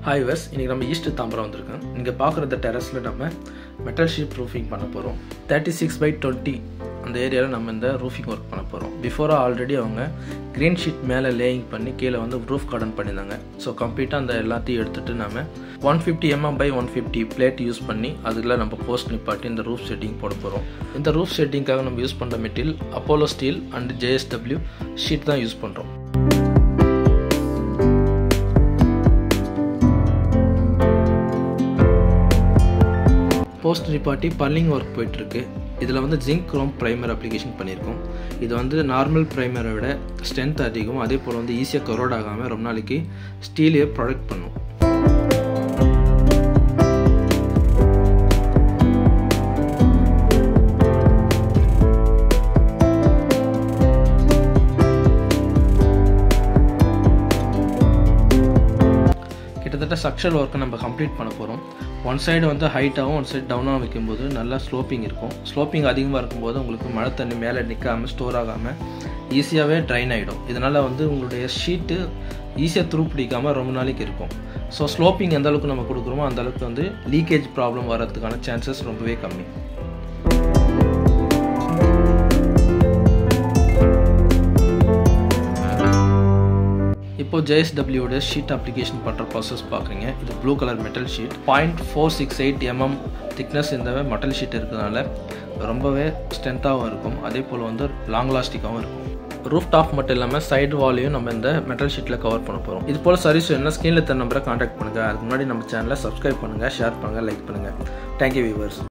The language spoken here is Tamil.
Hi viewers, இன்னைக்கு நம்ம ஈஸ்ட் தாம்பரம் வந்திருக்கோம். இங்க பார்க்குற டெரஸ்ல நம்ம மெட்டல் ஷீட் ரூஃபிங் பண்ண போறோம். 36/20 அந்த ஏரியால நம்ம இந்த ரூஃபிங் வர்க் பண்ண போறோம். பிஃபோரா ஆல்ரெடி அவங்க கிரீன் ஷீட் மேலே லேயிங் பண்ணி கீழே வந்து ரூஃப் கார்டன் பண்ணியிருந்தாங்க. ஸோ கம்ப்ளீட்டாக அந்த எல்லாத்தையும் எடுத்துட்டு நம்ம 150 mm by 150 பிளேட் யூஸ் பண்ணி அதில் நம்ம போஸ்ட் நிப்பாட்டி இந்த ரூஃப் செட்டிங் போட போகிறோம். இந்த ரூஃப் செட்டிங்காக நம்ம யூஸ் பண்ணுற material Apollo steel and JSW sheet தான் யூஸ் பண்ணுறோம். போஸ்ட் நிப்பாட்டி பர்லிங் ஒர்க் போயிட்டுருக்கு. இதில் வந்து ஜிங்க் குரோம் ப்ரைமர் அப்ளிகேஷன் பண்ணியிருக்கோம். இது வந்து நார்மல் ப்ரைமரை விட ஸ்ட்ரென்த் அதிகம், அதே போல் வந்து ஈஸியாக கரோட் ஆகாமல் ரொம்ப நாளைக்கு ஸ்டீலே ப்ரொடெக்ட் பண்ணும். கிட்டத்தட்ட ஸ்ட்ரக்சரல் ஒர்க்கை நம்ம கம்ப்ளீட் பண்ண போகிறோம். ஒன் சைடு வந்து ஹைட்டாகவும் ஒன் சைடு டவுனாகவும் வைக்கும்போது நல்லா ஸ்லோப்பிங் இருக்கும். ஸ்லோப்பிங் அதிகமாக இருக்கும்போது உங்களுக்கு மழை தண்ணி மேலே நிற்காமல் ஸ்டோர் ஆகாமல் ஈஸியாகவே ட்ரைன் ஆகிடும். இதனால் வந்து உங்களுடைய ஷீட்டு ஈஸியாக துரு பிடிக்காமல் ரொம்ப நாளைக்கு இருக்கும். ஸோ ஸ்லோப்பிங் எந்த அளவுக்கு நம்ம கொடுக்குறோமோ அந்த அளவுக்கு வந்து லீக்கேஜ் ப்ராப்ளம் வர்றதுக்கான சான்சஸ் ரொம்பவே கம்மி. இப்போ JSWோட ஷீட் அப்ளிகேஷன் பண்ணுற ப்ராசஸ் பார்க்குறீங்க. இது blue colour metal sheet 0.468 mm thickness இந்த மெட்டல் ஷீட் இருக்கிறதுனால ரொம்பவே ஸ்ட்ரென்த்தாகவும் இருக்கும், அதே போல் வந்து லாங் லாஸ்டிக்காகவும் இருக்கும். ரூஃப் டாப் மட்டும் இல்லாமல் சைடு வாலையும் நம்ம இந்த மெட்டல் ஷீட்டில் கவர் பண்ண போகிறோம். இது போல் சர்வீஸ் வேணும்னா ஸ்க்ரீனில் தர நம்பரை கான்டாக்ட் பண்ணுங்கள். அதுக்கு முன்னாடி நம்ம சேனலை சப்ஸ்கிரைப் பண்ணுங்கள், ஷேர் பண்ணுங்கள், லைக் பண்ணுங்கள். Thank you viewers.